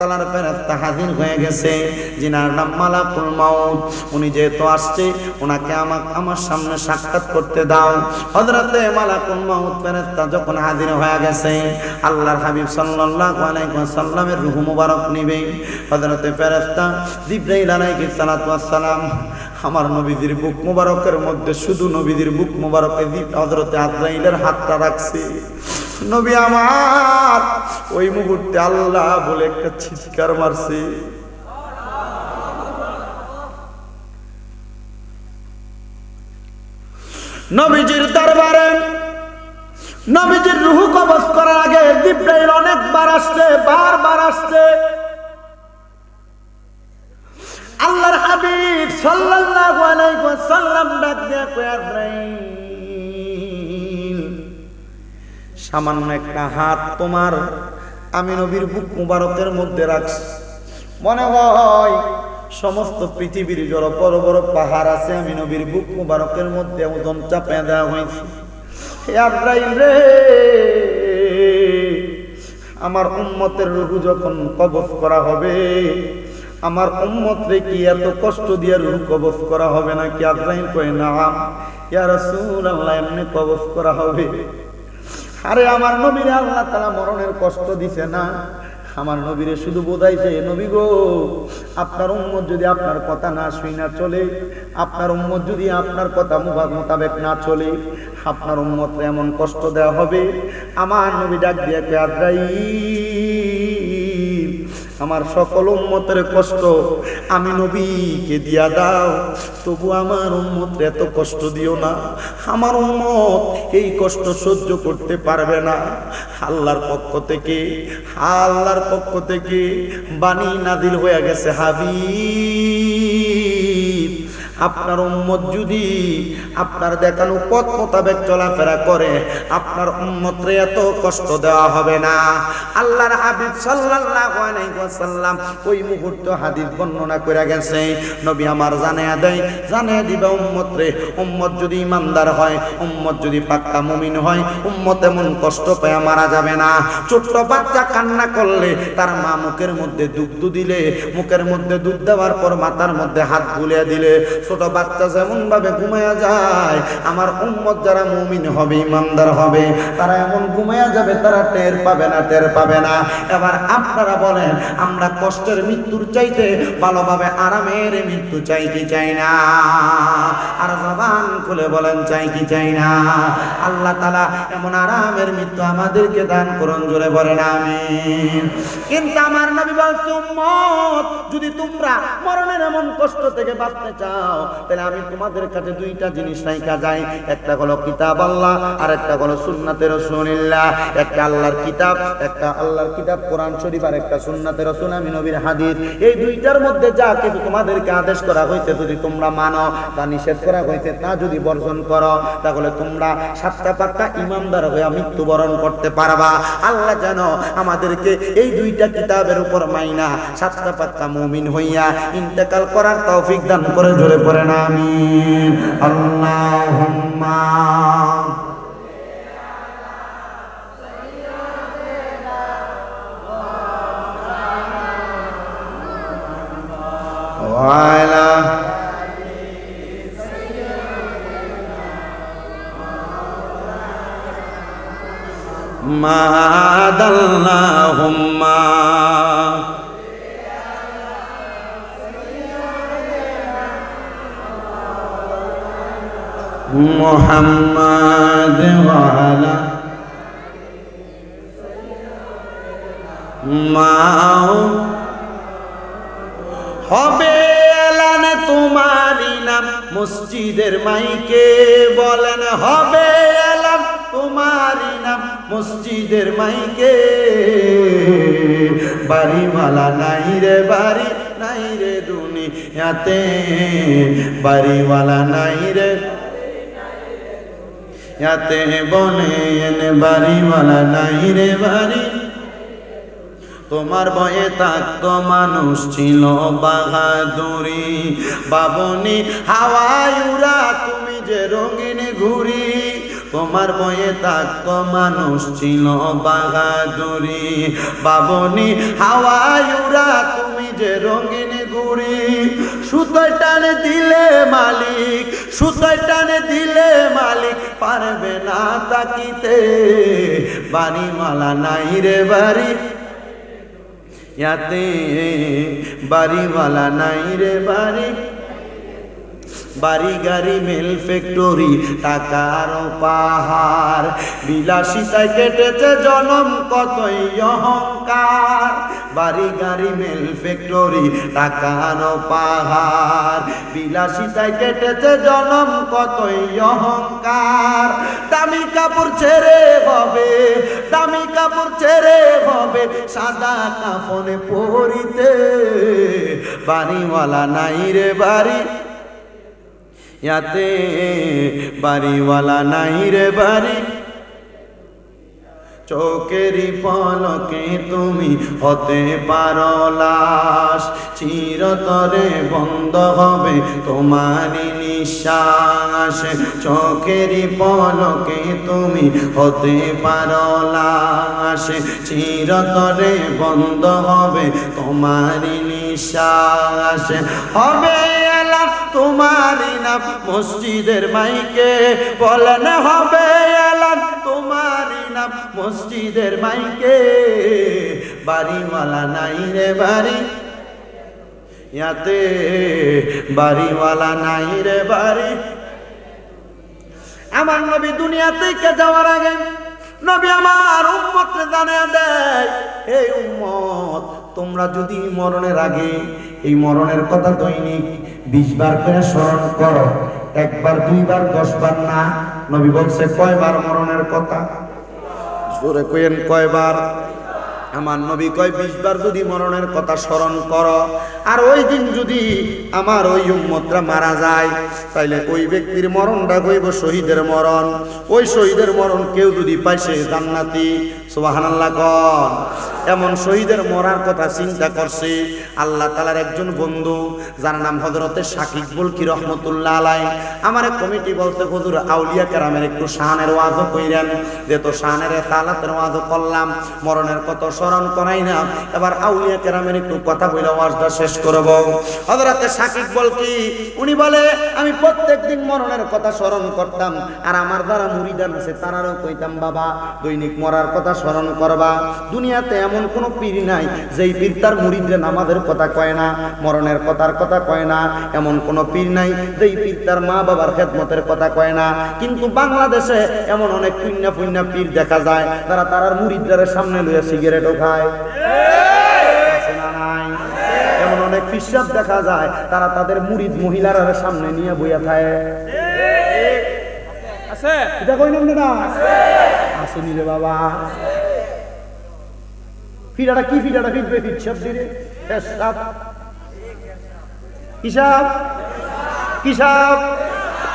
তাআলার ফেরেশতা হাজির হয়ে গেছে, যিনার নাম মালাকুল মাউত। উনি যেহেতু আসছে, ওনাকে আমার সামনে সাক্ষাৎ করতে দাও। হযরতে মালাকুল মাউত ফেরেশতা যখন হাজির হয়ে গেছে, আল্লাহর হাবিব সাল্লাল্লাহু আলাইহি ওয়াসাল্লামের রূহ মুবারক নিবে। হযরতে ফেরেশতা জিবরাইল আলাইহিস সালাতু ওয়াস সালাম আমার নবীজির বুক মুবারকের মধ্যে, শুধু নবীজির বুক মুবারকে হযরতে আজরাইলের হাতটা রাখছে। নবী আমার ওই মুহূর্তে আল্লাহ বলে একটা চিৎকার মারছে। নবীজির দরবারে নবীজির রূহ কবজ করার আগে জিবরাইল অনেকবার আসছে, বারবার আসছে। আল্লাহর হাবিব সাল্লাল্লাহু আলাইহি ওয়াসাল্লাম ডাক দিয়ে কয়, আজরাইল, সামান্য একটা হাত তোমার আমি নবীর বুক মুবারকের মধ্যে রাখছি। মনে হয় সমস্ত পৃথিবীর যত বড় বড় পাহাড় আছে আমি নবীর বুক মুবারকের মধ্যে ওজন চাপিয়ে দেওয়া হয়েছে। হে আজরাইল রে, আমার উম্মতের রূহ যখন কবজ করা হবে, আমার উম্মত রে কি এত কষ্ট দিয়ে রূহ কবজ করা হবে নাকি? আজরাইল কয়, নাম ইয়া রাসূলুল্লাহ, এমনি কবজ করা হবে। আরে আমার নবীরে আল্লাহ তাআলা মরণের কষ্ট দিছে না, আমার নবীরে শুধু বোঝাইছে, নবী গো, আপনার উম্মত যদি আপনার কথা না শুনে চলে, আপনার উম্মত যদি আপনার কথা মোতাবেক না চলে, আপনার উম্মতরে এমন কষ্ট দেওয়া হবে। আমার নবী ডাক দিয়ে কয়, আজরাইল, আমার সকল উম্মতের কষ্ট আমি নবীকে দিয়া দাও, তবু আমার উম্মতরে এত কষ্ট দিও না। আমার উম্মত এই কষ্ট সহ্য করতে পারবে না। আল্লাহর পক্ষ থেকে বাণী নাযিল হয়ে গেছে, হাবিব, আপনার উম্মত যদি আপনার দেখানো পথ মোতাবেক চলাফেরা করে, আপনার উম্মতরে এত কষ্ট দেওয়া হবে না। আল্লাহর হাবিব সাল্লাল্লাহু আলাইহি ওয়াসাল্লাম ওই মুহূর্ত হাদিস বর্ণনা করে গেছে। নবী আমার জানিয়ে দিবে উম্মতরে, উম্মত যদি ইমানদার হয়, উম্মত যদি পাক্কা মুমিন হয়, উম্মত এমন কষ্ট পেয়ে মারা যাবে না। ছোট্ট বাচ্চা কান্না করলে তার মা মুখের মধ্যে দুধ দিলে, মুখের মধ্যে দুধ দেওয়ার পর মাথার মধ্যে হাত বুলিয়ে দিলে ছোট বাচ্চা যেমন ভাবে ঘুমায়া যায়, আমার উম্মত যারা মুমিন হবে, ইমানদার হবে, তারা এমন ঘুমায়া যাবে, তারা টের পাবে না। এবার আপনারা বলেন, আমরা কষ্টের মৃত্যুর চাইতে ভালোভাবে আরামের মৃত্যু চাই কি চাই না? আর জবান খুলে বলেন, চাই কি চাই না? আল্লাহ তাআলা এমন আরামের মৃত্যু আমাদেরকে দান করুন, জোরে বলেন আমিন। কিন্তু আমার নবী বলছে, উম্মত, যদি তোমরা মরণের এমন কষ্ট থেকে বাঁচতে চাও, তাহলে আমি তোমাদের কাছে দুইটা জিনিস রাইখা যাই। একটা হলো কিতাব আল্লাহ, আর একটা হলো সুন্নাতে রাসূলুল্লাহ। একটা আল্লাহর কিতাব কোরআন শরীফ, আর একটা সুন্নাতে রাসূল আমি নবীর হাদিস। এই দুইটার মধ্যে যা কিছু তোমাদেরকে আদেশ করা হয়েছে যদি তোমরা মানো, বা নিষেধ করা হয়েছে তা যদি বর্জন করো, তাহলে তোমরা সাতটা পাক্কা ইমানদার হয়ে মৃত্যুবরণ করতে পারবা। আল্লাহ যেন আমাদেরকে এই দুইটা কিতাবের উপর মাইনা সাতটা পাক্কা মুমিন হইয়া ইন্তেকাল করার তৌফিক দান করে, জোরে পড়েন আমিন। আল্লাহুম্মা ওয়ালা মাদাল্লাহুম্মা মুহাম্মাদ ওয়ালা মাও হবে এলানে তোমারই নাম মসজিদের মাইকে, বলেন হবে এলান তোমারই নাম মসজিদের মাইকে। বাড়িওয়ালা নাই রে বাড়ি নাই রে দুনিয়াতে, বাড়িওয়ালা নাই রে ইয়াতে বনেন, বাড়িওয়ালা নাই রে বাড়ি। তোমার বয়ে থাকতো মানুষ ছিল বাহাদুরি, বাবনি হাওয়ায় উড়া তুমি যে রঙিন ঘুরি, তোমার বয়ে থাকতো মানুষ ছিল বাহাদুরি বাবনি হাওয়ায় উড়া তুমি যে রঙিন গুড়ি সুতোয় টানে দিলে মালিক সুতোয় টানে দিলে মালিক পারবে না তাকিতে বাড়িওয়ালা নাই রে বাড়ি ইয়াতে বাড়িওয়ালা নাই রে বাড়ি বাড়ি গাড়ি মেল ফ্যাক্টরি টাকার পাহাড় বিলাসিতায় কেটেছে জনম কতই অহংকার বাড়ি গাড়ি মেল ফ্যাক্টরি টাকার পাহাড় বিলাসিতায় কেটেছে জনম কতই অহংকার দামি কাপড় ছেড়ে হবে দামি কাপড় ছেড়ে হবে সাদা কাফনে পরিতে বাড়িওয়ালা নাই রে বাড়ি ইয়াতে বাড়িওয়ালা নাই রে বাড়ি চোখেরই পলকে তুমি হতে পারো লাশ চিরতরে বন্ধ হবে তোমারই নিঃশ্বাস চোখেরই পলকে তুমি হতে পারো লাশ চিরতরে বন্ধ হবে তোমারই নিঃশ্বাস হবে এলান তোমারই নাম মসজিদের মাইকে বলেন হবে এলান তোমারই নাম মসজিদের মাইকে বাড়িওয়ালা নাই রে বাড়ি ইয়াতে বাড়িওয়ালা নাই রে বাড়ি আমার নবী দুনিয়া থেকে যাওয়ার আগে নবী আমার উম্মতকে জানিয়ে দেয় এই উম্মত তোমরা যদি মরণের আগে এই মরণের কথা দৈনিক 20 বার করে স্মরণ করো একবার দুইবার 10 বার না নবী বলছে কয়বার মরণের কথা জোরে কইেন কয়বার আমার নবী কয় 20 বার যদি মরণের কথা স্মরণ করো আর ওই দিন যদি আমার ওই উম্মতরা মারা যায় তাইলে ওই ব্যক্তির মরণটা হইব শহীদের মরণ ওই শহীদের মরণ কেউ যদি পায় সে জান্নাতি সুবহানাল্লাহ কোন এমন শহীদের মরার কথা চিন্তা করছে আল্লাহ তাআলার একজন বন্ধু যার নাম হযরতে শাকিব বলকি রহমাতুল্লাহ আলাইহি আমারে কমিটি বলতে হুজুর আউলিয়া কেরামের একটু শানের ওয়াজ কইরেন যে তো শানের তালাতের ওয়াজ করলাম মরণের কথা স্মরণ করাই না এবার আউলিয়া কেরামের একটু কথা বলে ওয়াজটা শেষ করব হযরতে শাকিব বলকি উনি বলে আমি প্রত্যেকদিন মরণের কথা স্মরণ করতাম আর আমার যারা মুরিদান আছে তারারও কইতাম বাবা দৈনিক মরার কথা স্মরণ করবা দুনিয়াতে এমন কোনো পীর নাই যেই পীর তার মুরিদরা নামাজের কথা কয় না মরণের কথার কথা কয় না এমন কোনো পীর নাই যেই পীর তার মা বাবার খেদমতের কথা কয় না কিন্তু বাংলাদেশে এমন অনেক পুণ্য পুণ্য পীর দেখা যায় যারা তার মুরিদদের সামনে লইয়া সিগারেটও খায় আছে না নাই এমন অনেক পিশাব দেখা যায় তারা তাদের মুরিদ মহিলার সামনে নিয়ে বইয়া থাকে আছে এটা কইলেন না আছে আসেনি রে বাবা ফিরাটা কি ফিরাটা ফিরবে হিসাব দিলে হিসাব হিসাব হিসাব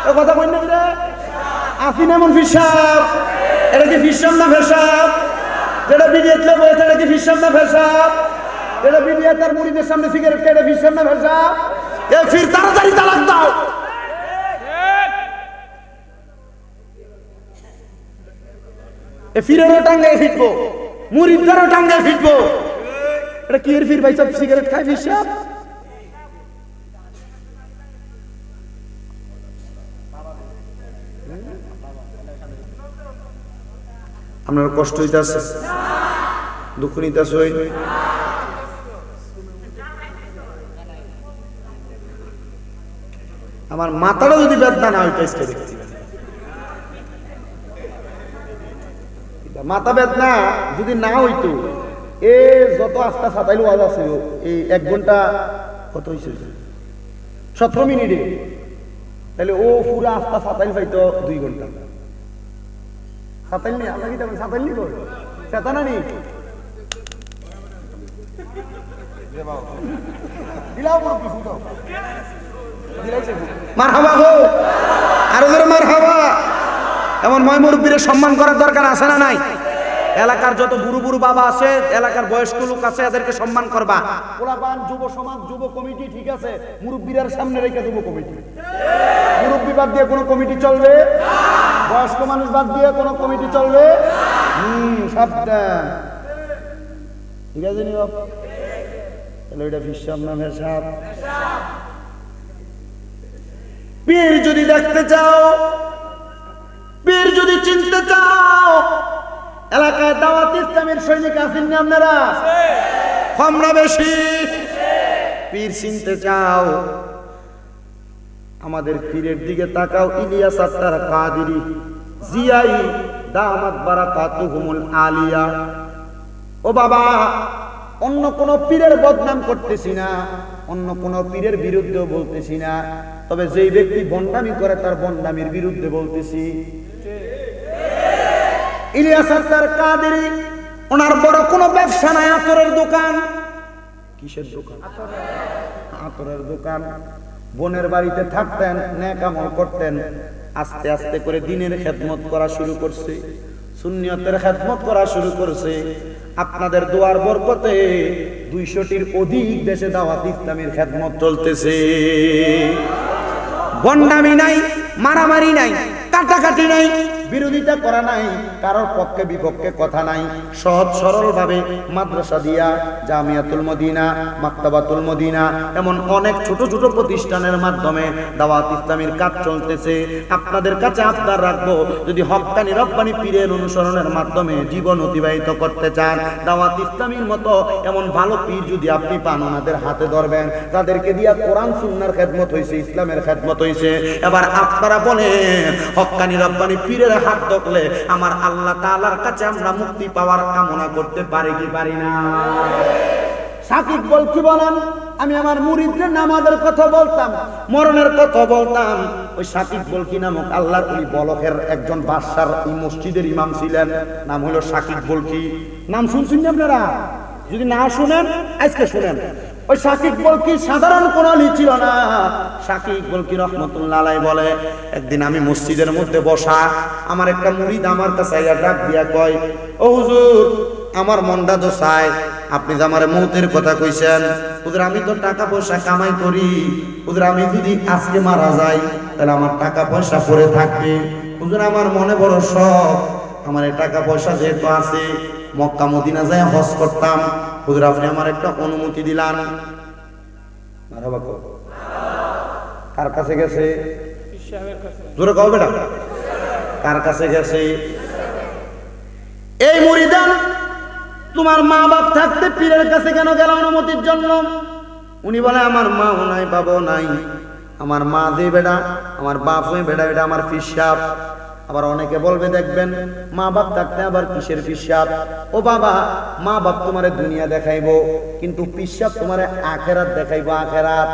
এ কথা কই না রে আসি না এমন হিসাব এটা কি হিসাব না হিসাব যেটা বিডিএতে বলতে এটা কি হিসাব না হিসাব এটা বিডিএ তার মুরিদের সামনে সিগারেট কেটে হিসাব না হিসাব এ ফির তাড়াতাড়ি তালাক দাও এ ফিরেরও টাঙ্গায় ফিরবো মুরিদদেরও টাঙ্গায় ফিরবো এটা কি এর ফির ভাই সব সিগারেট খায় হিসাব আপনার কষ্ট হইতেছে দুঃখ নিতেছে আমার মাথাটা যদি বেদনা না হইতো আজকে দেখছি মাথা বেদনা যদি না হইতো এ যত আস্থা সাতাইলো আজ আছে এই 1 ঘন্টা কত হয়েছে 17 মিনিটে তাহলে ও পুরো আস্থা সাতাইল পাইতো 2 ঘন্টা সাতাইল নি আল্লাহ কি তেমন সাতাইল নি করে চেতনা নি দিলাও বড় কিছু দাও দিলাইছে মারহাবা গো আরো জোরে মারহাবা এমন ময় মুরব্বীর সম্মান করার দরকার আছে না নাই এলাকার যত বুড়ো বুড়ো বাবা আছে এলাকার বয়স্ক লোক আছে এদেরকে সম্মান করবা পোলাপান যুব সমাজ যুব কমিটি ঠিক আছে মুরব্বীর সামনে রেখে যুব কমিটি মুরব্বী বাদ দিয়ে কোনো কমিটি চলবে? বয়স্ক মানুষ বাদ দিয়ে কোনো কমিটি চলবে? সাবধান, ঠিক আছে নি বাপ? তাহলে ওইটা ফিসাব নামের সাপ। পীর যদি দেখতে চাও, পীর যদি চিনতে চাও, এলাকায় দাওয়াত ইসলামের সৈনিক আছেন না আপনারা? কমরা বেশি? পীর চিনতে চাও, আমাদের পীরের দিকে তাকাও। ইলিয়াস আত্তার কাদেরী জিয়াই দামাত বারাকাতুহুমুল আলিয়া। ও বাবা, অন্য কোন পীরের বদনাম করতেছি না, অন্য কোন পীরের বিরুদ্ধে বলতেছি না, তবে যেই ব্যক্তি বন্ডামি করে তার বন্ডামির বিরুদ্ধে বলতেছি। ইলিয়াস আত্তার কাদেরী, ওনার বড় কোনো ব্যবসা নাই, আতরের দোকান। কিসের দোকান? আতরের দোকান। বোনের বাড়িতে থাকতেন, নেক আমল করতেন, আস্তে আস্তে করে দিনের খেদমত করা শুরু করছে, সুন্নিয়তের খেদমত করা শুরু করছে। আপনাদের দোয়ার বরকতে 200টির অধিক দেশে দাওয়াত ইসলামের খেদমত চলতেছে। বন্ডামি নাই, মারামারি নাই, কাটাকাটি নাই, বিরোধিতা করা নাই, কারোর পক্ষে বিপক্ষে কথা নাই। সহজ সরল ভাবে মাদ্রাসা দিয়া, জামিয়াতুল মদিনা, মাকতাবাতুল মদিনা, এমন অনেক ছোট ছোট প্রতিষ্ঠানের মাধ্যমে দাওয়াত ইসলামের কাজ চলতেছে। আপনাদের কাছে আবদার রাখবো, যদি হক্কানি রব্বানি পীরের অনুসরণের মাধ্যমে জীবন অতিবাহিত করতে চান, দাওয়াত ইসলামের মতো এমন ভালো পীর যদি আপনি পান, ওনাদের হাতে ধরবেন। তাদেরকে দিয়া কোরআন সুন্নাহর খেদমত হইছে, ইসলামের খেদমত হইছে। এবার আপনারা বলেন, হক্কানি রব্বানি পীরের হাত ধরলে আমার আল্লাহ তাআলার কাছে আমরা মুক্তি পাওয়ার কামনা করতে পারি কি পারি না? সাকিব বল কি বলেন? আমি আমার মুরিদদের নামাজের কথা বলতাম, মরণের কথা বলতাম। ওই সাকিব বলকি নামক আল্লাহর ওলি বলকের একজন বাদশার এই মসজিদের ইমাম ছিলেন, নাম হলো সাকিব বলকি। নাম শুনছেন আপনারা? যদি না শুনেন আজকে শুনেন। ওই সাকিব বলকি সাধারণ কোন আলী ছিল না। সাকিব বলকি রহমতুল্লাহ আলাইহি বলে, একদিন আমি মসজিদের মধ্যে বসা, আমার একটা মুরিদ আমার কাছে আইয়া ডাক দিয়া কয়, ও হুজুর, আমার মনটা তো চায় আপনি যে আমার মৌতের কথা কইছেন, হুজুর আমি তো টাকা পয়সা কামাই করি, হুজুর আমি যদি আজকে মারা যাই তাহলে আমার টাকা পয়সা পড়ে থাকবে, হুজুর আমার মনে বড় শখ, আমার এই টাকা পয়সা যেহেতু আছে মক্কা মদিনা যায় হজ করতাম, হুজুর আপনি আমার একটা অনুমতি দিলান। কার কাছে গেছে? জোরে কও বেটা, কার কাছে গেছে? এই মুরিদান, তোমার মা বাপ থাকতে পীরের কাছে কেন গেল অনুমতির জন্য? উনি বলে, আমার মাও নাই, বাবাও নাই, আমার মা যে বেটা, আমার বাপ হয়ে বেটা, এটা আমার পিসাব। আবার অনেকে বলবে, দেখবেন মা বাপ থাকতে আবার কিসের পিসাব? ও বাবা, মা বাপ তোমারে দুনিয়া দেখাইবো, কিন্তু পিসাব তোমারে আখেরাত দেখাইবো, আখেরাত।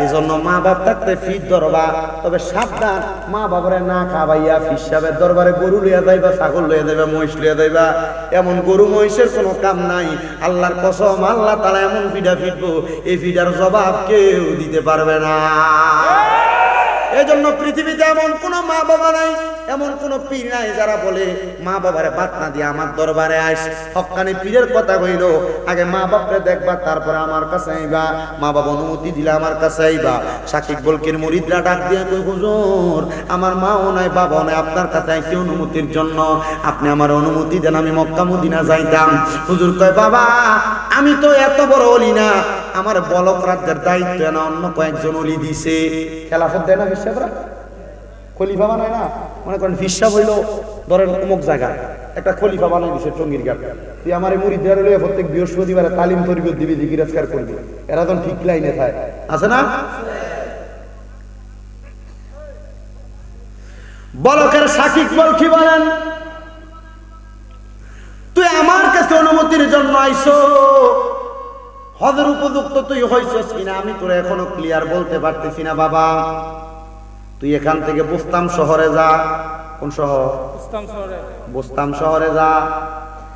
এই জন্য মা বাপ থাকতে ফির ধরবা, তবে সাবধান, মা বাবারে না খাবাইয়া পিসাবের দরবারে গরু লইয়া যাইবা, ছাগল লইয়া যাইবা, মহিষ লইয়া যাইবা। এমন গরু মহিষের কোনো কাম নাই। আল্লাহর কসম, আল্লাহ তাআলা এমন ফিডা ফিরবো, এই ফিডার জবাব কেউ দিতে পারবে না। এজন্য পৃথিবীতে এমন কোন মা বাবা নাই, এমন কোন পীর নাই যারা বলে মা বাবারে বাদ না দিয়ে আমার দরবারে আইস। হক্কানি পীরের কথা কইল, আগে মা বাপরে দেখবা, তারপরে আমার কাছে আইবা, মা বাবা অনুমতি দিলে আমার কাছে আইবা। সাকিব বলকির মুরিদরা ডাক দিয়ে কই, হুজুর আমার মাও নাই, বাবাও নাই, আপনার কাছে আইছি অনুমতির জন্য, আপনি আমার অনুমতি দেন, আমি মক্কা মদিনা যাইতাম। হুজুর কয়, বাবা আমি তো এত বড় ওলি না, আমার বলক রাজ্যের দায়িত্ব না অন্য কয়েকজন ওলি দিছে। খেলাফত দেয় না ফিসাবরা, খলিফা বানায় না। মনে করেন ফিসাব হইলো ধরেন অমুক জায়গা একটা খলিফা বানাই দিছে টঙ্গির ঘাট, তুই আমার এই মুরিদরা লইয়া প্রত্যেক বৃহস্পতিবারে তালিম তরবিয়ত দিবি, জিকিরাজকার করবি, এরা তো ঠিক লাইনে থাকে, আছে না? বলকের সাকিব বলকি বলেন, তুই আমার কাছে অনুমতির জন্য আইছো, হজের উপযুক্ত তুই হইছস কিনা আমি তোরা এখনো ক্লিয়ার বলতে পারতেছি না বাবা। তুই এখান থেকে বুস্তাম শহরে যা। কোন শহর? বুস্তাম শহরে যা।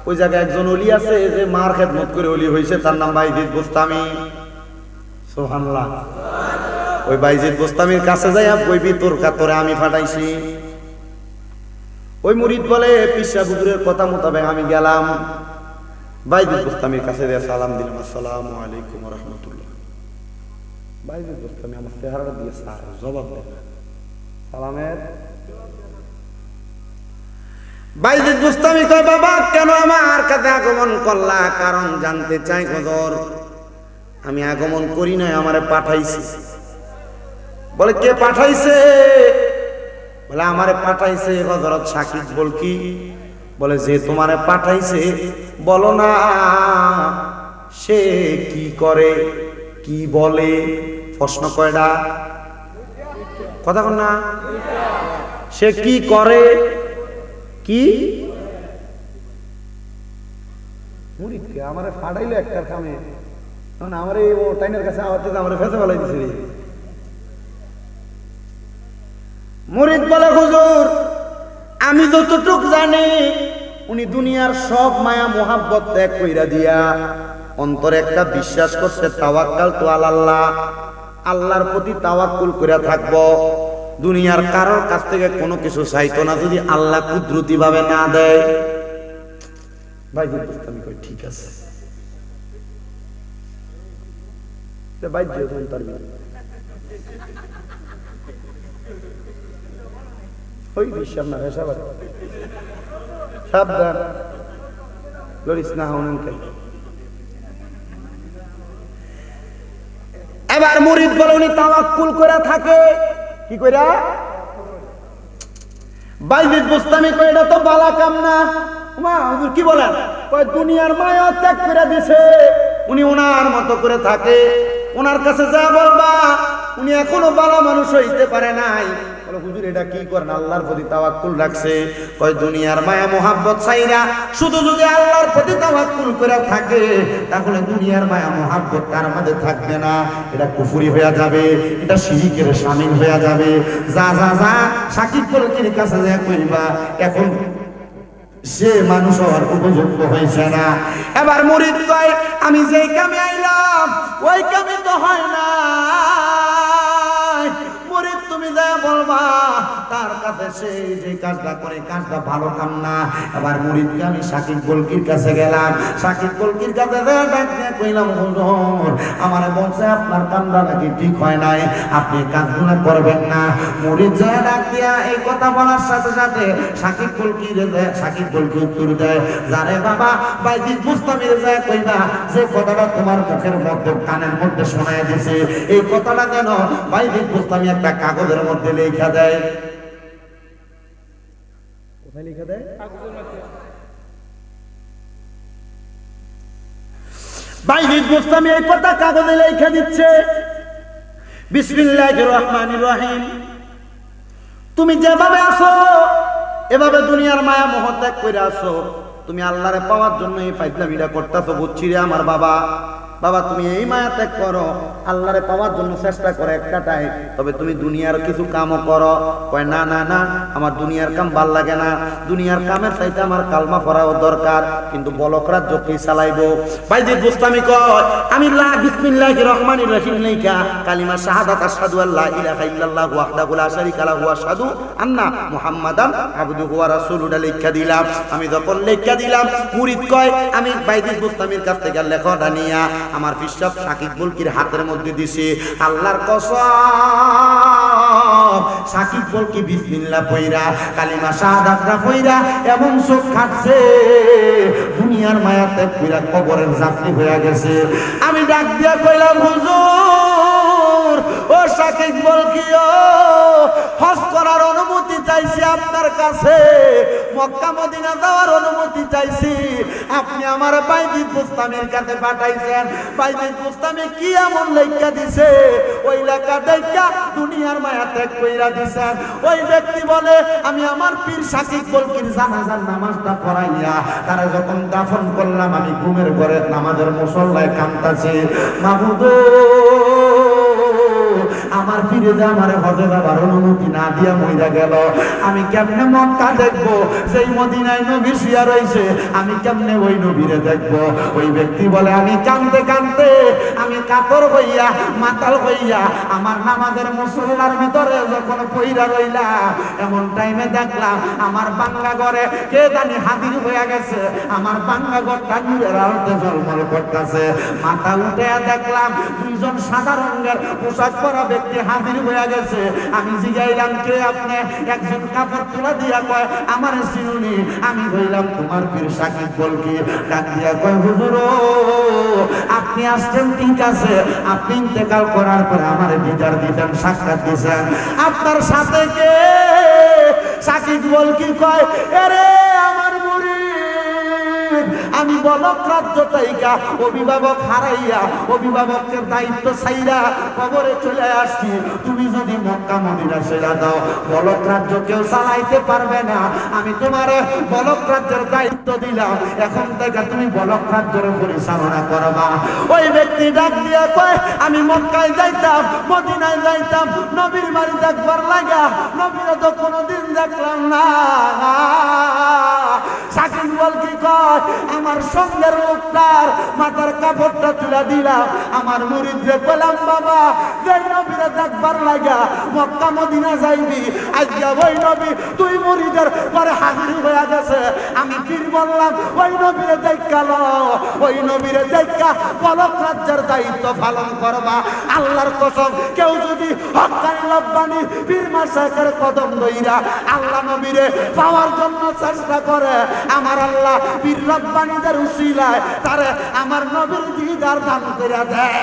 ওই জায়গায় একজন ওলি আছে যে মার খেদমত করে ওলি হয়েছে, তার নাম বাইজিদ বুস্তামি। সুবহানাল্লাহ। ওই বাইজিদ বুস্তামির কাছে যাইয়া কইবি, তোর কাতরে আমি ফাটাইছি। ওই মুরিদ বলে, পিসা হুজুরের কথা মোতাবেক আমি গেলাম, বাইজিদ বুস্তামির কাছে সালাম দিলাম, আসসালামু আলাইকুম ওয়া রাহমাতুল্লাহ। বাইজিদ বুস্তামি আমার চেহারাটা দিয়ে জবাব দেন সালামের। বাইজিদ বুস্তামি কয় বাবা কেন আমার কাছে আগমন করলা? কারণ জানতে চাই হুজুর। আমি আগমন করি নাই, আমারে পাঠাইছে। বলে কে পাঠাইছে? বলে আমারে পাঠাইছে হযরত শাকিব বলকি। বলে যে তোমারে পাঠাইছে বলো না সে কি করে কি বলে? প্রশ্ন কয়টা? কথা কন না। সে কি করে কি? মুরিদকে আমারে ফাড়াইলো একটার কামে, আমারে ও টাইনের কাছে আওয়াতে আমারে ফেসে ফেলাই দিছে। মুরিদ বলে হুজুর আমি যতটুক জানি উনি দুনিয়ার সব মায়া মোহাব্বত ত্যাগ কইরা দিয়া অন্তরে একটা বিশ্বাস করছে তাওয়াক্কাল তু আলাল্লাহ, আল্লাহর প্রতি তাওয়াক্কুল কইরা থাকবো। দুনিয়ার কারোর কাছ থেকে কোনো কিছু চাইতো না যদি আল্লাহ কুদরতি ভাবে না দেয়। ভাই আমি কই ঠিক আছে ভাই ওই বিশ্বাস না সবার সাবধান লড়িস না হনকাই। এবার মুরিদ বলে উনি তাওয়াক্কুল করে থাকে কি কইরা? বাইজিদ বুস্তামি কই এটা তো বালা কাম না। মা হুজুর কি বলেন? কয় দুনিয়ার মায়া ত্যাগ করে দিছে, উনি ওনার মতো করে থাকে। ওনার কাছে যা বলবা উনি এখনো ভালো মানুষ হইতে পারে নাই। বলে হুজুর এটা কি করেন? আল্লাহর প্রতি তাওয়াক্কুল রাখছে। কয় দুনিয়ার মায়া মোহাব্বত চাইরা শুধু যদি আল্লাহর প্রতি তাওয়াক্কুল করে থাকে তাহলে দুনিয়ার মায়া মোহাব্বত তার মধ্যে থাকবে না, এটা কুফরি হয়ে যাবে, এটা শিরকের শামিল হয়ে যাবে। যা যা যা শাকিব বলকির কাছে যা কইবা এখন সে মানুষ হওয়ার উপযুক্ত হয়েছে না। এবার মুরিদ কয় আমি যেই কামে আইলাম ওই কামে তো হয় না। মুরিদ তুমি যা বলবা তার কাছে সেই যে কাজটা করে কাজটা ভালো কাম না। এবার মুরিদকে আমি শাকিব বলকির কাছে গেলাম। শাকিব বলকির কাছে ডাক দিয়ে কইলাম হুজুর আমারে বলছে আপনার কামটা নাকি ঠিক হয় নাই, আপনি কাজগুলো করবেন না। মুরিদ যা ডাক দিয়া এই কথা বলার সাথে সাথে শাকিব বলকি উত্তর দেয় জানে বাবা বাইজিদ বুস্তামির যা কইবা যে কথাটা তোমার মুখের মধ্যে কানের মধ্যে শোনায় দিছে এই কথাটা যেন বাইজিদ বুস্তামি একটা কাগজের মধ্যে লেখা দেয়। কোথায় লেখা দেয়? কাগজের মধ্যে। বাইজিদ বুস্তামি এই কথা কাগজে লেখা দিচ্ছে। বিসমিল্লাহির রহমানির রহিম। তুমি যেভাবে আছো এভাবে দুনিয়ার মায়া মোহ ত্যাগ করে আসো। তুমি আল্লাহরে পাওয়ার জন্য এই ফাইজলামিটা করতেছো বুঝছি রে আমার বাবা। বাবা তুমি এই মায়া ত্যাগ করো, আল্লাহরে পাওয়ার জন্য চেষ্টা করো একটাটাই, তবে তুমি দুনিয়ার কিছু কামও করো। কয় না না না আমার দুনিয়ার কাম ভাল লাগে না, দুনিয়ার কামের চাইতে আমার কালমা পড়াও দরকার, কিন্তু বলকরাত যতই চালাইবো। বাইজিদ বুস্তামি কয় আমি লা বিসমিল্লাহির রহমানির রহিম লেখা কালিমা শাহাদাত আশহাদু আল্লা ইলাহা ইল্লাল্লাহু ওয়াহদাহু লা শারীকা লাহু ওয়া আশহাদু আন্না মুহাম্মাদান আবদুহু ওয়া রাসূলুহু লেখা দিলাম। আমি যখন লেখা দিলাম মুরিদ কয় আমি বাইজিদ বুস্তামির কাছ থেকে লেখাটা নিয়া আমার পিসাব শাকিব বলকির হাতের মধ্যে দিছে। আল্লাহর কসম শাকিব বলকি বিসমিল্লাহ পয়রা কালিমা শাহাদাতটা পয়রা এমন চোখ খাচ্ছে দুনিয়ার মায়াতে পুরা কবরের যাত্রী হয়ে গেছে। আমি ডাক দিয়া কইলাম হুজুর ও শাকিব বলকি ও হজ করার অনুমতি চাইছি আপনার কাছে, মক্কা মদিনা যাওয়ার অনুমতি চাইছি, আপনি আমার বাইজিদ বুস্তামির কাছে পাঠাইছেন। বাইজিদ বুস্তামি কি এমন লেখা দিছে ওই লেখা দেখা দুনিয়ার মায়া ত্যাগ কইরা দিছেন। ওই ব্যক্তি বলে আমি আমার পীর শাকিব বলকির জানাজার নামাজটা পড়াইয়া তারা যখন দাফন করলাম আমি ঘুমের ঘরে নামাজের মুসল্লায় কাঁদতাছি, মাবুদ আমার ফিরে যা আমার হজে যাবার অনুমতি না দিয়া মইরা গেল। আমি কেমনে মক্কা দেখবো সেই মদিনায় নবী শুয়া রয়েছে, আমি কেমনে ওই নবীরে দেখবো? ওই ব্যক্তি বলে আমি কাঁদতে কাঁদতে আমি কাতর হইয়া মাতাল হইয়া আমার নামাজের মুসল্লার ভিতরে যখন পইরা রইলাম, এমন টাইমে দেখলাম আমার বাংলা ঘরে কে জানি হাজির হয়ে গেছে। আমার বাংলা ঘরটা নূরের আলোতে ঝলমল করতেছে। মাথা উঠে দেখলাম দুইজন সাদা রঙের পোশাক পরা ব্যক্তি হাজির হয়ে গেছে। আমি জিগাইলাম কে আপনি? একজন কাপড় তুলা দিয়া কয় আমার চিনুনি। আমি কইলাম তোমার পীর সাকিব বলকি। ডাক দিয়া কয় হুজুর আপনি আসছেন ঠিক আছে, আপনি ইন্তেকাল করার পরে আমার দিদার দিতেন, সাক্ষাৎ দিয়েছেন, আপনার সাথে কে? সাকিব বলকি কয় এরে আমার মুরিদ, আমি বলক রাজ্য তাইকা অভিভাবক হারাইয়া অভিভাবকের দায়িত্ব ছাইরা কবরে চলে আসছি। তুমি যদি মক্কা মদিনা ছেড়ে দাও বলক রাজ্য কেউ চালাইতে পারবে না। আমি তোমারে বলক রাজ্যের দায়িত্ব দিলাম, এখন থেকে তুমি বলক রাজ্যের পরিচালনা করবা। ওই ব্যক্তি ডাক দিয়া কয় আমি মক্কায় যাইতাম, মদিনায় যাইতাম নবীর বাড়ি দেখবার লাগা, নবীরা তো কোনোদিন দেখলাম না। সাকিব বলকি কয় আমার সঙ্গের লোকটার মাথার কাপড়টা তুলে দিলাম, আমার মুরিদরে বললাম বাবা যে নবীরে দেখবার লাগা মক্কা মদিনা যাইবি, আজকে ওই নবী তুই মুরিদের পরে হাজির হয়ে গেছে। আমি পীর বললাম ওই নবীরে দেখা লও, ওই নবীরে দেখা বলক রাজ্যের দায়িত্ব পালন করবা। আল্লাহর কসম কেউ যদি হক্কানি রব্বানি পীর মাশায়েখের কদম ধইরা আল্লাহ নবীরে পাওয়ার জন্য চেষ্টা করে, আমার আল্লাহ পীর রব্বানিদের উসিলায় তারে আমার নবীর দিদার দান করে দেয়।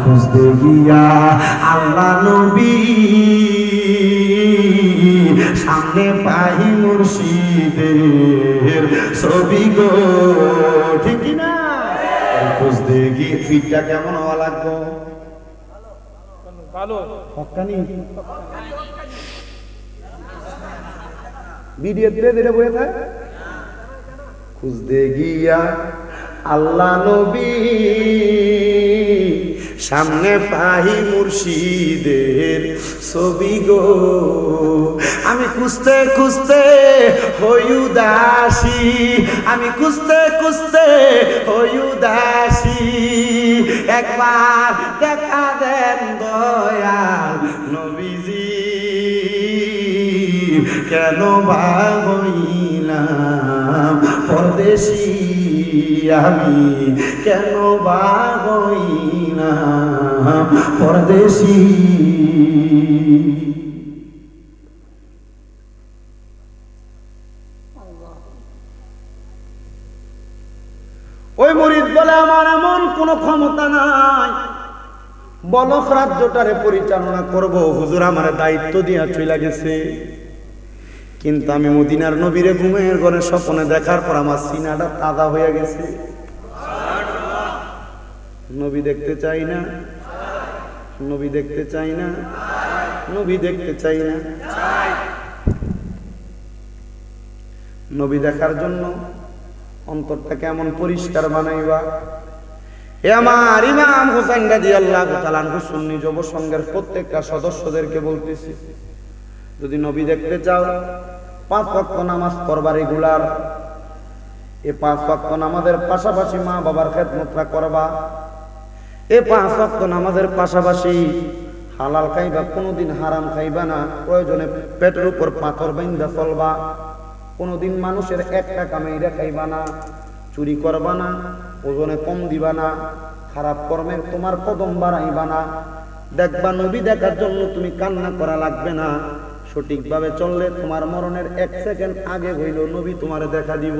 খুঁজতে গিয়া আল্লাহ নবী সামনে পাই মুর্শিদের ছবি গো, ঠিক না? খুঁজতে গিয়ে ফিটটা কেমন হওয়া লাগবে? ভালো হক্কানি ভিডিও ধীরে ধীরে বয়ে থাকে। খুঁজতে গিয়া আল্লাহ নবী সামনে পাই মুর্শিদের ছবি গো, আমি খুঁজতে খুঁজতে হই উদাসী, আমি খুঁজতে খুঁজতে হই উদাসী। একবার দেখা দেন দয়াল নবীজি, কেন হইলাম পরদেশী আমি, কেন হইলাম পরদেশী। ওই মুরিদ বলে আমার এমন কোন ক্ষমতা নাই বলক রাজ্যটারে পরিচালনা করব, হুজুর আমার দায়িত্ব দিয়া চলে গেছে, কিন্তু আমি মদিনার নবীরে ঘুমের ঘরে স্বপ্নে দেখার পর আমার সিনাটা তাজা হয়ে গেছে। নবী দেখতে চাই না, নবী দেখতে চাই না, নবী দেখতে চাই না। নবী দেখার জন্য অন্তরটা কেমন পরিষ্কার বানাইবা। এ আমার ইমাম হোসেন রাদিয়াল্লাহু তাআলা আনহু সুন্নি যুব সংঘের প্রত্যেকটা সদস্যদেরকে বলতেছি, যদি নবী দেখতে চাও 5 ওয়াক্ত নামাজ পড়বা রেগুলার। এই 5 ওয়াক্ত নামাজের পাশাপাশি মা বাবার খেদমতটা করবা। এই 5 ওয়াক্ত নামাজের পাশাপাশি হালাল খাইবা, কোনোদিন হারাম খাইবা না। প্রয়োজনে পেটের উপর পাথর বাইন্ধা চলবা। কোনোদিন মানুষের 1 টাকা মেইরা খাইবা না, চুরি করবা না, ওজনে কম দিবা না, খারাপ কর্মের তোমার কদম বাড়াইবা না। দেখবা নবী দেখার জন্য তুমি কান্না করা লাগবে না। সঠিকভাবে চললে তোমার মরণের 1 সেকেন্ড আগে হইল নবী তোমারে দেখা দিব।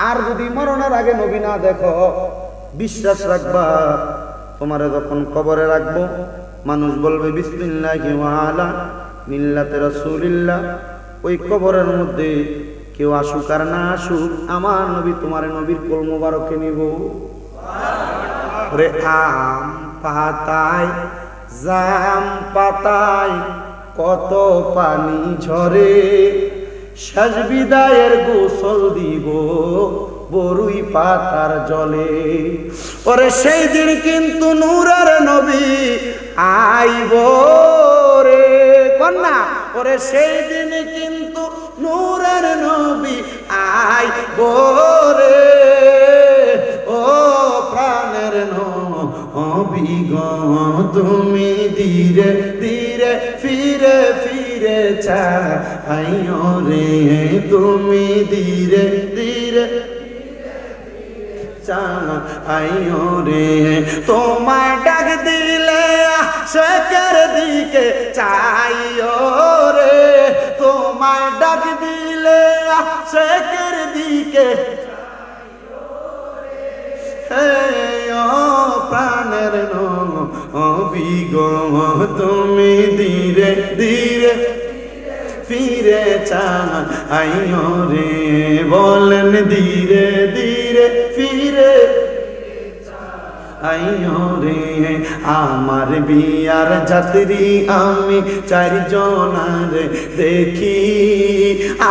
আর যদি মরণের আগে নবী না দেখো, বিশ্বাস রাখবা তোমারে যখন কবরে রাখবো মানুষ বলবে বিসমিল্লাহি ওয়া আলা মিল্লাতে রাসূলিল্লাহ, ওই কবরের মধ্যে কেউ আসুক আর না আসুক আমার নবী তোমার নবীর কোল মোবারকে নিব। রে আম পাতায় জাম পাতায় কত পানি ঝরে, শেষ বিদায়ের গোসল দিব বরুই পাতার জলে। ওরে সেই দিন কিন্তু নূরের নবী আইব রে কন্যা, ওরে সেই দিন কিন্তু নূরের নবী আইব রে। ও প্রাণের নবী গো তুমি ধীরে ধীরে ফিরে ফিরে চাইও রে, তুমি ধীরে ধীরে চাইও রে। তোমায় ডাক দিলে আশিকের দিকে চাইও রে, তোমায় ডাক দিলে আশিকের দিকে প্রাণের নবী গো তুমি ধীরে ধীরে ফিরে চাইও রে, বলেন ধীরে ধীরে ফিরে আইও রে। আমার বিয়ার যাত্রী আমি চারজনার দেখি,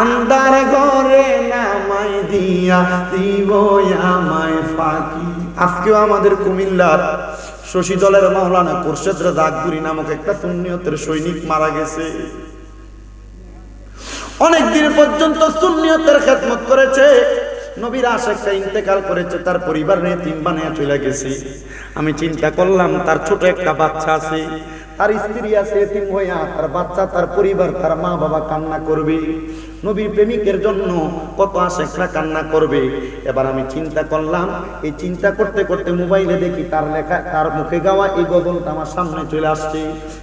আন্দার ঘরে নামাই দিয়া দিব আমায় ফাঁকি। আজকেও আমাদের কুমিল্লার শশী দলের মাওলানা খোরশেদ রেজা আকবরী নামক একটা সুন্নিয়তের সৈনিক মারা গেছে। অনেকদিন পর্যন্ত সুন্নিয়তের খেদমত করেছে, নবীর আশিকটা ইন্তেকাল করেছে, তার পরিবার এতিম বানিয়ে চলে গেছে। আমি চিন্তা করলাম তার ছোট একটা বাচ্চা আছে, তার স্ত্রী আছে এতিম হইয়া, তার বাচ্চা, তার পরিবার, তার মা বাবা কান্না করবে। নবীর প্রেমিকের জন্য কত আশিকরা কান্না করবে। এবার আমি চিন্তা করলাম, এই চিন্তা করতে করতে মোবাইলে দেখি তার লেখা, তার মুখে গাওয়া এই গজলটা আমার সামনে চলে আসছে।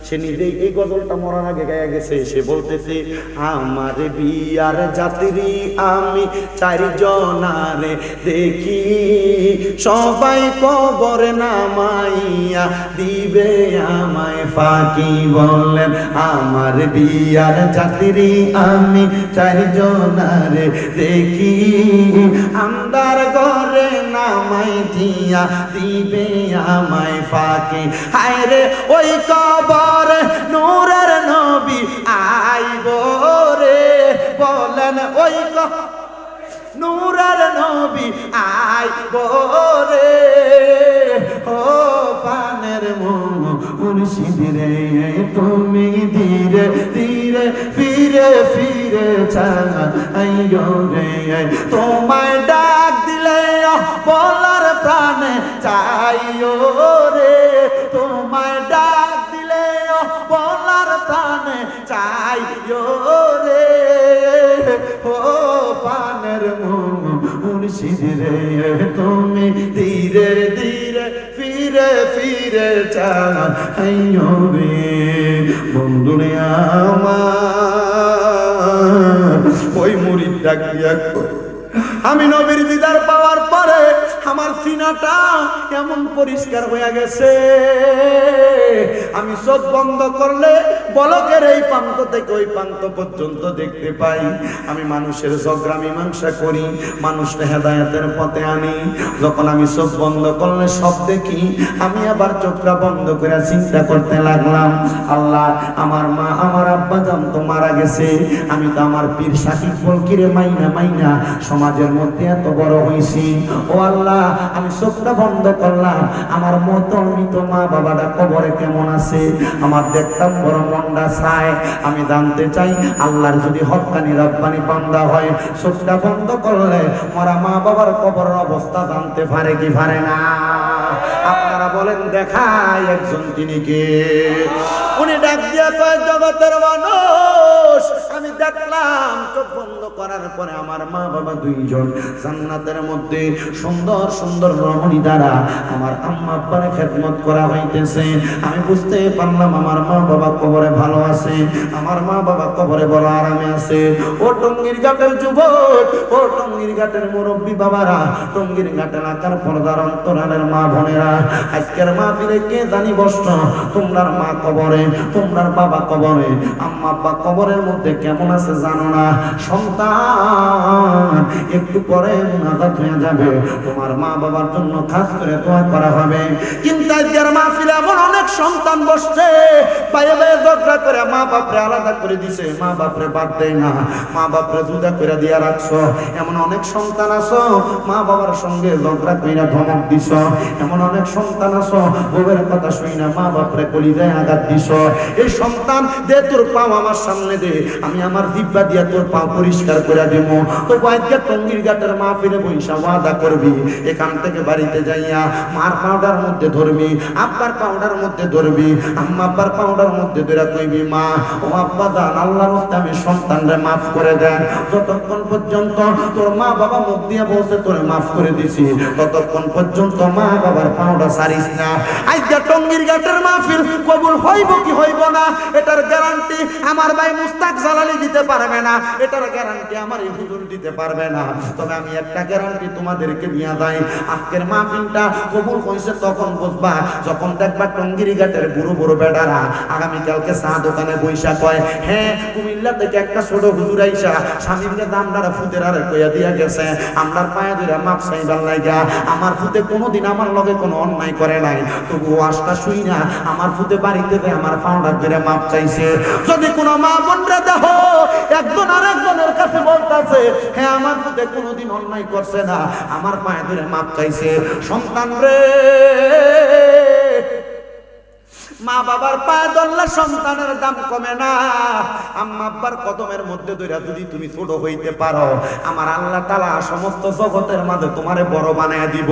সে নিজেই এই গজলটা মরার আগে গায়ে গেছে। সে বলতেছে, আমার বিয়ার যাত্রী আমি চারজনারে দেখি, সবাই কবর নামাইয়া দিবে আমায় ফাঁকি। বললেন আমার বিয়ার যাত্রী আমি চারজনারে দেখি, আন্দার ঘরে নামাই দিয়া দিবে আমায় ফাঁকি। হায় রে ওই কবর নূরের নবী আইব রে, বলেন ওই নূরের নবী আইব রে। ও পানের মুর্শিদ রে তুমি ধীরে ধীরে ফিরে ফিরে চাইও রে, তোমায় ডাক দিলে বলার প্রাণে চাইও রে, তোমায় ডাক দিলে বলার প্রাণে চাইও রে। ও পানের মুর্শিদ রে তুমি ধীরে ধীরে ফিরে ফিরে চাইও রে। বন্ধুরে আমার ওই মুরিদ ডাক দিয়া আমি নবীর দিদার পাওয়ার পরে আমার সিনাটা এমন পরিষ্কার হয়ে গেছে, আমি চোখ বন্ধ করলে বলকের এই প্রান্ত থেকে ওই প্রান্ত পর্যন্ত দেখতে পাই। আমি মানুষের ঝগড়া মীমাংসা করি, মানুষকে হেদায়েতের পথে আনি। যখন আমি চোখ বন্ধ করলে সব দেখি, আমি আবার চোখটা বন্ধ করে চিন্তা করতে লাগলাম, আল্লাহ আমার মা আমার আব্বা জান তো মারা গেছে, আমি তো আমার পীর সাকিব বলকিরে মাইনা মাইনা সমাজের মধ্যে এত বড় হয়েছি। ও আল্লাহ আমি চোখটা বন্ধ করলাম, আমার মতো মৃত মা বাবাটা কবরে কেমন আছে, আমার দেখতাম বড় মনটা চায়। আমি জানতে চাই আল্লাহর যদি হক্কানি রব্বানি বান্দা হয়, চোখটা বন্ধ করলে মরা মা বাবার কবরের অবস্থা জানতে পারে কি পারে না? আপনারা বলেন দেখায় একজন তিনি কে? উনি ডাক দিয়া কয় জগতের মানুষ আমি দেখলাম চোখ বন্ধ করার পরে আমার মা বাবা দুইজন জান্নাতের মধ্যে সুন্দর সুন্দর রমণী দ্বারা আমার আম্মা আব্বার খেদমত করা হইতেছে। আমি বুঝতে পারলাম আমার মা বাবা কবরে ভালো আছে, আমার মা বাবা কবরে বড় আরামে আছে। ও টঙ্গীর ঘাটের যুবক, ও টঙ্গীর ঘাটের মুরব্বী বাবারা, টঙ্গীর ঘাটের আকার পর্দার অন্তরালের মা বোনেরা, আজকের মাহফিলে কে জানি বসত তোমরার মা কবরে, তোমরার বাবা কবরে, আম্মা আব্বা কবরের মধ্যে কেমন আছে জানো না? সন্তান একটু পরে মুনাজাত হয়ে যাবে, তোমার মা বাবার জন্য খাস করে দোয়া করা হবে। কিন্তু আজকের মাহফিলে এমন অনেক সন্তান বসছে, পায়ে পায়ে ঝগড়া করে মা বাপরে আলাদা করে দিছে, মা বাপরে বাদ দেয় না, মা বাপরে জুদা করে দিয়া রাখছো। এমন অনেক সন্তান আছো মা বাবার সঙ্গে ঝগড়া কইরা ধমক দিছ। এমন অনেক সন্তান আছো বউয়ের কথা শুই না মা বাপরে কলিজায় আঘাত দিছ। এই সন্তান দে তোর পাও আমার সামনে দে, আমি আমার জিহ্বা দিয়া তোর পাও পরিষ্কার করে দেব। তো আজকে টঙ্গীর ঘাটের মাহফিলে বইসা ওয়াদা করবি, এখান থেকে বাড়িতে যাইয়া মার পাউডার মধ্যে ধরবি, আব্বার পাউডার মধ্যে ধরবি, আম্মা আব্বার পাউডার মধ্যে ধরে কইবি, মা ও আব্বা জান আল্লাহর রাস্তায় আমি সন্তানরে মাফ করে দেন। যতক্ষণ পর্যন্ত তোর মা বাবা মুখ দিয়ে বলছে তোরে মাফ করে দিছি, ততক্ষণ পর্যন্ত মা বাবার পাউডার ছাড়িস না। আজকে টঙ্গীর ঘাটের মাহফিল কবুল হইব কি হইব না এটার গ্যারান্টি আমার ভাই মুস্তাক জালালি দিতে পারবে না, এটার গ্যারান্টি আমার এই হুজুর দিতে পারবে না। তবে আমি একটা গ্যারান্টি তোমাদেরকে দিয়া দেই, আজকের মাহফিলটা কবুল হইছে তখন বুঝবা যখন দেখবা টঙ্গীর ঘাটের বুড়ো বুড়ো বেটারা আগামী কালকে চা দোকানে বইসা কয়, হ্যাঁ কুমিল্লা থেকে একটা ছোট হুজুর আইসা স্বামীকে দামদারা ফুতের আর কইয়া দিয়া গেছে, আমরার পায়ে ধরে মাপ চাইবার লাগা। আমার ফুতে কোনোদিন আমার লগে কোনো অন্যায় করে নাই, তবু আশটা শুই না আমার ফুতে বাড়িতে আমার পাউডার ধরে মাপ চাইছে। যদি কোনো মা বোনরা দেখো একজন আর একজনের কাছে বলতেছে, হ্যাঁ আমার ফুতে কোনোদিন অন্যায় করছে না, আমার পায়ে ধরে মাপ চাইছে। সন্তান রে, মা বাবার পায়ে ধরলে সন্তানের দাম কমে না। আম্মা আব্বার কদমের মধ্যে ধরে যদি তুমি ছোট হইতে পারো, আমার আল্লাহ তাআলা সমস্ত জগতের মাঝে তোমারে বড় বানায় দিব।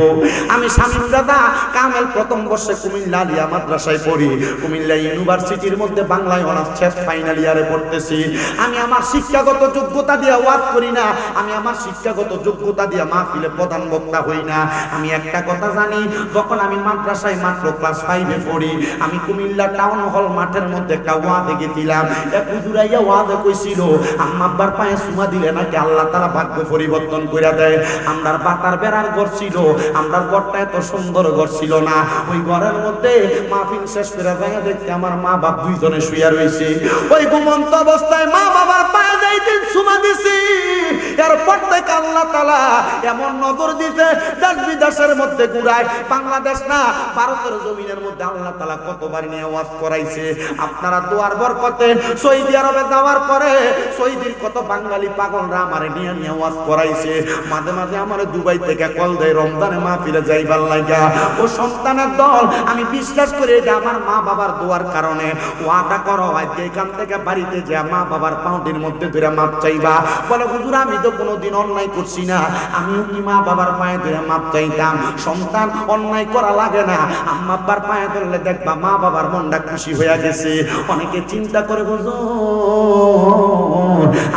আমি শামীম দাদা কামেল প্রথম বর্ষে কুমিল্লা আলিয়া মাদ্রাসায় পড়ি, কুমিল্লা ইউনিভার্সিটির মধ্যে বাংলায় অনার্স শেষ ফাইনাল ইয়ারে পড়তেছি। আমি আমার শিক্ষাগত যোগ্যতা দিয়ে ওয়াজ করি না, আমি আমার শিক্ষাগত যোগ্যতা দিয়ে মাহফিলে প্রধান বক্তা হই না। আমি একটা কথা জানি, যখন আমি মাদ্রাসায় মাত্র ক্লাস 5 এ পড়ি, আমি কুমিল্লা টাউন হল মাঠের মধ্যে একটা ওয়াজে গেছিলাম। এক হুজুর আইয়া ওয়াজে কইছিল, আম্মা আব্বার পায়ে চুমা দিলে নাকি আল্লাহ তাআলা ভাগ্য পরিবর্তন কইরা দেয়। আমরার বাতার বেড়ার ঘর ছিল, আমরার ঘরটা এত সুন্দর ঘর ছিল না। ওই ঘরের মধ্যে মাহফিল শেষ করে যায় দেখতে আমার মা বাপ দুইজনে শুইয়া রইছে। ওই ঘুমন্ত অবস্থায় মা বাবার পায়ে যাইতে চুমা দিছি, এরপর থেকে আল্লাহ তাআলা এমন নজর দিতে দেশ বিদেশের মধ্যে ঘুরায়, বাংলাদেশ না ভারতের জমিনের মধ্যে আল্লাহ তাআলা কতবার নিয়ে ওয়াজ করাইছে। আপনারা দোয়ার বরকতে সৌদি আরবে যাওয়ার পরে সৌদির কত বাঙালি পাগলরা আমারে নিয়ে নিয়ে ওয়াজ করাইছে। মাঝে মাঝে আমার দুবাই থেকে কল দেয় রমজানে মাহফিলে যাইবার লাগা। ও সন্তানের দল, আমি বিশ্বাস করি এটা আমার মা বাবার দোয়ার কারণে। ওয়াদা করো আজকে এখান থেকে বাড়িতে যা মা বাবার পাউটির মধ্যে ধরে মাপ চাইবা। বলে হুজুর আমি তো কোনোদিন অন্যায় করছি না, আমিও কি মা বাবার পায়ে ধরে মাপ চাইতাম। সন্তান অন্যায় করা লাগে না, আম্মা আব্বার পায়ে ধরলে দেখবা মা বাবার মনটা খুশি হয়ে গেছে। অনেকে চিন্তা করে হুজুর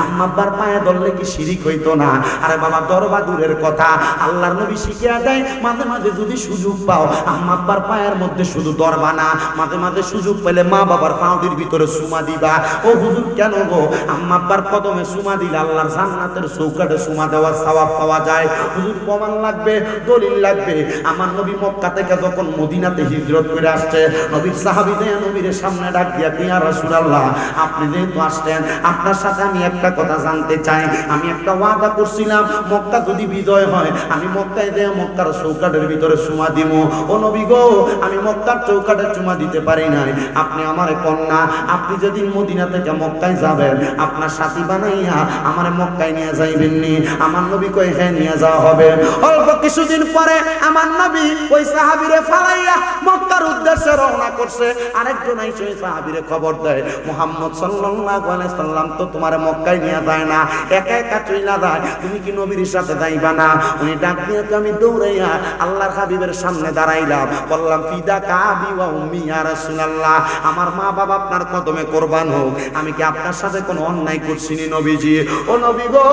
আম্মা আব্বার পায়ে ধরলে কি শিরিক হইতো না? আরে বাবা দরবা দূরের কথা, আল্লাহর নবী শিখিয়ে দেয় মাঝে মাঝে যদি সুযোগ পাও আম্মা আব্বার পায়ের মধ্যে শুধু দরবা না, মাঝে মাঝে সুযোগ পেলে মা বাবার পাউটির ভিতরে সুমা দিবা। ও হুজুর কেন গো? আম্মা আব্বার কদমে সুমা দিলে আল্লাহর জান্নাতের চৌকাঠে সুমা দেওয়ার সওয়াব পাওয়া যায়। হুজুর প্রমাণ লাগবে, দলিল লাগবে। আমার নবী মক্কা থেকে যখন মদিনাতে হিজরত করে আসছে, নবীর সাহাবীদের নবীর সামনে ডাক দিয়া, ইয়া রাসূলুল্লাহ আপনি যেহেতু আসছেন, আপনার সাথে আমি একটা কথা জানতে চাই। আমি একটা ওয়াদা করছিলাম মক্কা যদি বিজয় হয় আমি মক্কায় যেয়ে মক্কার চৌকাঠের ভিতরে চুমা দিব। ও নবী গো, আমি মক্কার চৌকাঠে চুমা দিতে পারি নাই, আপনি আমার কন্যা, আপনি যেদিন মদিনা থেকে মক্কায় যাবেন আপনার সাথী বানাইয়া আমার মক্কায় নিয়ে যাইবেন নি? আমার নবী কই হ্যাঁ নিয়ে যাওয়া হবে। অল্প কিছুদিন পরে আমার নবী ওই সাহাবীরে ফালাইয়া মক্কার উদ্দেশ্যে রওনা করছে। আরেকজন আইসে ওই সাহাবীরে খবর দেয়, মুহাম্মদ সাল্লাল্লাহু আলাইহি সাল্লাম তো তোমার মক্কায় নিয়ে যায় না, একা একা চইলা যায়, তুমি কি নবীর সাথে যাইবা না? উনি ডাক দিয়ে আমি দৌড়াইয়া আল্লাহর হাবিবের সামনে দাঁড়াইলাম, বললাম ফিদা কাবি ওয়া উম্মি ইয়া রাসূলুল্লাহ, আমার মা বাবা আপনার কদমে কুরবান হোক, আমি কি আপনার সাথে কোনো অন্যায় করছি নি নবীজি? ও নবী গো,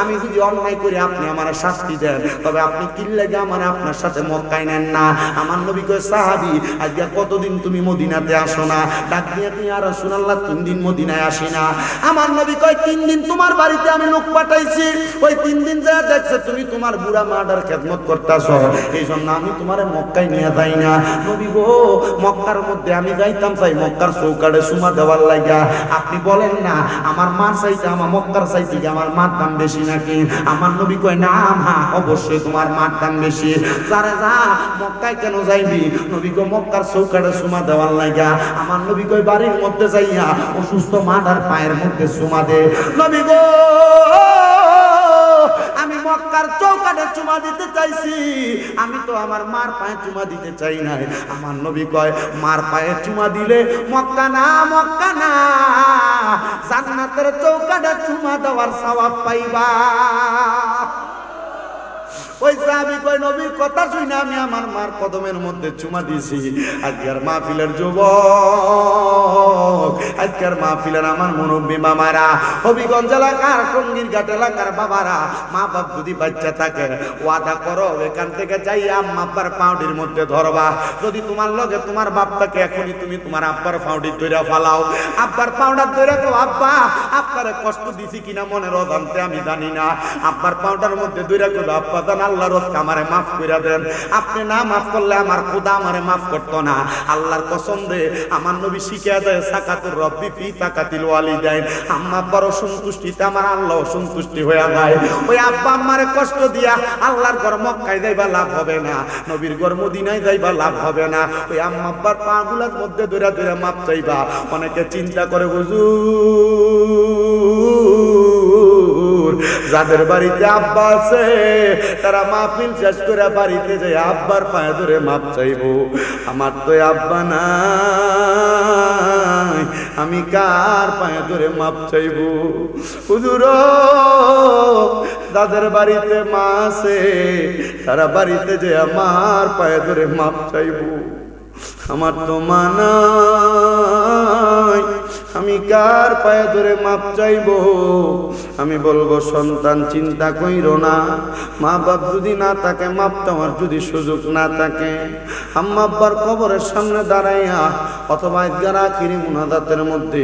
আমি যদি অন্যায় করি আপনি আমার শাস্তি দেন, তবে আপনি কি লাগে আমার আপনার সাথে মক্কায় নেন না? আমার নবী কয়, সাহাবী আজকে কতদিন তুমি মদিনাতে আসো না? ডাক দিয়ে ইয়া রাসূলুল্লাহ 3 দিন মদিনায় আসি না। আমার নবী কয় 3 দিন তোমার বাড়িতে আমি লোক পাঠাইছি, ওই 3 দিন যা দেখছে তুমি তোমার বুড়া মাটার খেদমত করতেছো, এই জন্য আমি তোমারে মক্কায় নিয়ে যাই না। নবী গো, মক্কার মধ্যে আমি যাইতাম চাই মক্কার চৌকাঠে চুমা দেওয়ার লাগা, আপনি বলেন না আমার মার চাইতে আমার মক্কার চাইতে কি আমার মার দাম বেশি নাকি? আমার নবী কয় না মা, অবশ্যই তোমার মার দাম বেশি। যারে যা মক্কায় কেন যাইবি? নবী কয় মক্কার চৌকাঠে চুমা দেওয়ার লাগা। আমার নবী কয় বাড়ির মধ্যে যাইয়া অসুস্থ মাটার পায়ের মধ্যে চুমা দে। নবী গো, আমি মক্কার চৌকাঠে চুমা দিতে চাইছি, আমি তো আমার মার পায়ে চুমা দিতে চাই না। আমার নবী কয় মার পায়ে চুমা দিলে মক্কা না, মক্কা না, জান্নাতের চৌকাঠে চুমা দেওয়ার সওয়াব পাইবা। ওই সাহাবী কয় নবীর কথা শুনে আমি আমার মার কদমের মধ্যে চুমা দিয়েছি। আজকের মাহফিলের যুবক, আজকের মাহফিলের আমার মুরব্বী মামারা, হবিগঞ্জ এলাকার টঙ্গীর ঘাট এলাকার বাবারা, মা বাপ যদি বাচ্চা থাকে ওয়াদা করো এখান থেকে যাই আম্মা আব্বার পাউডির মধ্যে ধরবা। যদি তোমার লগে তোমার বাপ থাকে এখনই তুমি তোমার আব্বার পাউডি ধরে ফালাও, আব্বার পাউডার ধরে তো আব্বা আপনারে কষ্ট দিছি কিনা মনের অজান্তে আমি জানি না, আব্বার পাউডার মধ্যে ধরে করবে আব্বা জান আল্লাহর রাস্তে আমারে মাফ করে দেন, আপনি না মাফ করলে আমার খোদা আমারে মাফ করতো না। আল্লাহর কসম রে, আমার নবী শিখিয়ে দেয় সাকাতুর রব্বি ফি সাকাতিল ওয়ালিদাইন, আম্মা আব্বার অসন্তুষ্টিতে আমার আল্লাহ অসন্তুষ্টি হয়ে যায়। ওই আব্বা আম্মারে কষ্ট দিয়া আল্লাহর ঘর মক্কায় যাইবা লাভ হবে না, নবীর ঘর মদিনায় যাইবা লাভ হবে না। ওই আম্মা আব্বার পাগুলার মধ্যে ধরে ধরে মাপ চাইবা। অনেকে চিন্তা করে হুজুর যাদের বাড়িতে আব্বা আছে তারা মাহফিল শেষ করে বাড়িতে যায় আব্বার পায়ে ধরে মাপ চাইবো, আমার তো আব্বা নাই, আমি কার পায়ে ধরে মাপ চাইবো? হুজুর যাদের বাড়িতে মা আছে তারা বাড়িতে যে আমার পায়ে ধরে মাপ চাইবো, আমার তো মা নাই, আমি কার পায়ে ধরে মাপ চাইবো? আমি বলবো সন্তান চিন্তা কইরো না, মা বাপ যদি না থাকে মাপ চাওয়ার যদি সুযোগ না থাকে, আম্মা আব্বার কবরের সামনে দাঁড়াইয়া অথবা ইদগার আখিরি মুনাজাতের মধ্যে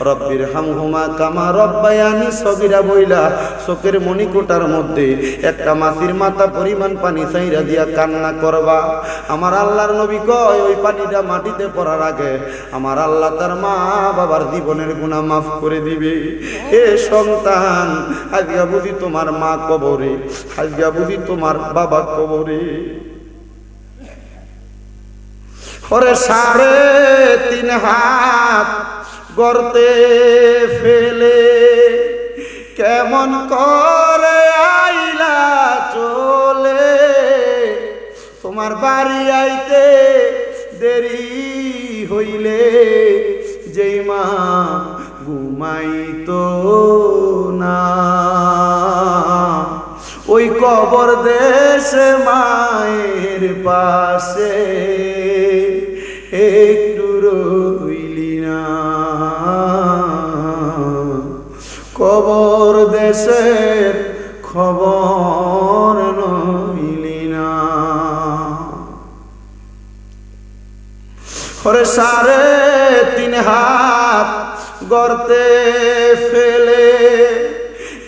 রব্বির হামহুমা কামা রব্বায়ানি সগীরা বইলা চোখের মণিকোটার মধ্যে একটা মাছির মাথা পরিমাণ পানি চাইরা দিয়া কান্না করবা। আমার আল্লাহর নবী কয় ওই পানিটা মাটিতে পড়ার আগে আমার আল্লাহ তার মা বাবার জীবনের গুনাহ মাফ করে দিবে। এ সন্তান, আজকে বুঝি তোমার মা কবরে, আজকে বুঝি তোমার বাবা কবরে। ওরে 3.5 হাত গর্তে ফেলে কেমন করে আইলা চলে, তোমার বাড়ি আইতে দেরি হইলে যেই মা ঘুমাইতো না, ওই কবর দেশে মায়ের পাশে একটু রইলি না, কবর দেশের খবর নইলি না। ওরে 3.5 হাত গর্তে ফেলে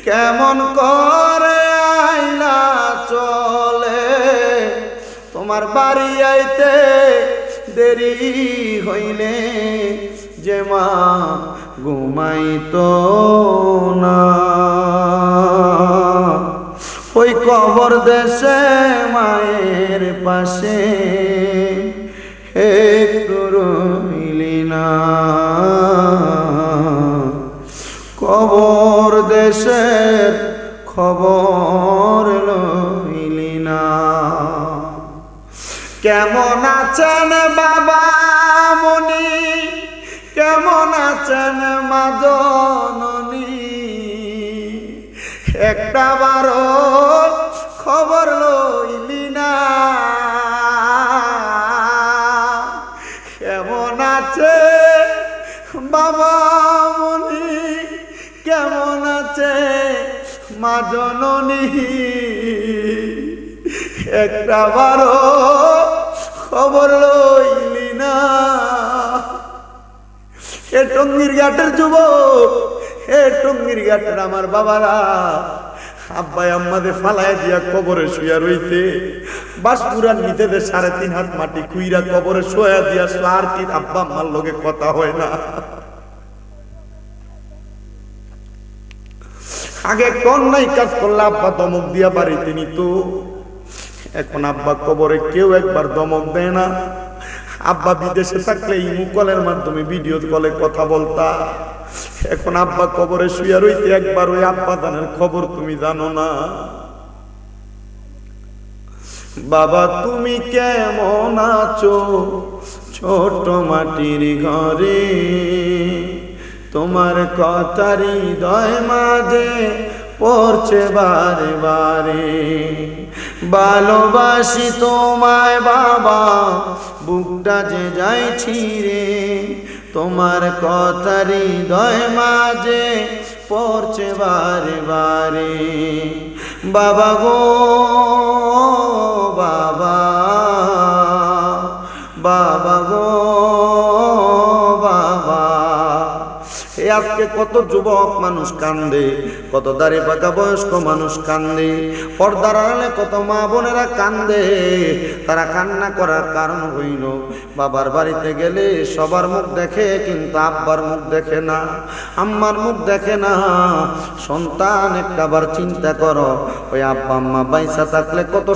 কেমন করে আইলা চলে, তোমার বাড়ি আইতে দেরি হইলে যে মা ঘুমাইতো না, ওই কবর দেশে মায়ের পাশে একটু রইলি না, কবর দেশের খবর লইলি না। কেমন আছেন বাবা মনি, কেমন আছেন মা জননী, একটা বারো খবর লইলি না, কেমন আছে বাবা মনি, কেমন আছে মা জননী, একটা বারো খবর লইলি না। এ টঙ্গীর ঘাটের যুবক, এ টঙ্গির ঘাটের আমার বাবারা আব্বাই আম্মাদের ফালায় দিয়া কবরে শুয়া রইছে বাসপুরার নিচেদের 3.5 হাত মাটি কুইরা কবরে শুয়া দিয়া আর কি আব্বা আম্মার লগে কথা হয় না। আগে কোন নাই কাজ করলে আব্বা দমক দিয়া বাড়িতে নিত, এখন আব্বা কবরে কেউ একবার দমক দেয় না। আব্বা বিদেশে থাকলে ইমু কলের মাধ্যমে ভিডিও কলে কথা বলতা, এখন আব্বা কবরে শুয়া রইতে একবার ওই আব্বা জানের খবর তুমি জানো না। বাবা তুমি কেমন আছো ছোট মাটির ঘরে, তোমার কথার হৃদয় মাঝে পড়ছে বারে বারে, ভালোবাসি তোমায় বাবা বুকটা যে যায় ছিঁড়ে, তোমার কথার হৃদয় মাঝে পড়ছে বারে বারে। বাবা গো বাবা, বাবা গো বাবা। আজকে কত যুবক মানুষ কান্দে, কত দাড়ি পাকা বয়স্ক মানুষ কান্দে, পর্দার আড়ালে কত মা বোনেরা কান্দে। তারা কান্না করার কারণ হইল বাবার বাড়িতে গেলে সবার মুখ দেখে কিন্তু আব্বার মুখ দেখে না, আম্মার মুখ দেখে না। সন্তান একটাবার চিন্তা করো ওই আব্বা আম্মা বাইসা থাকলে কত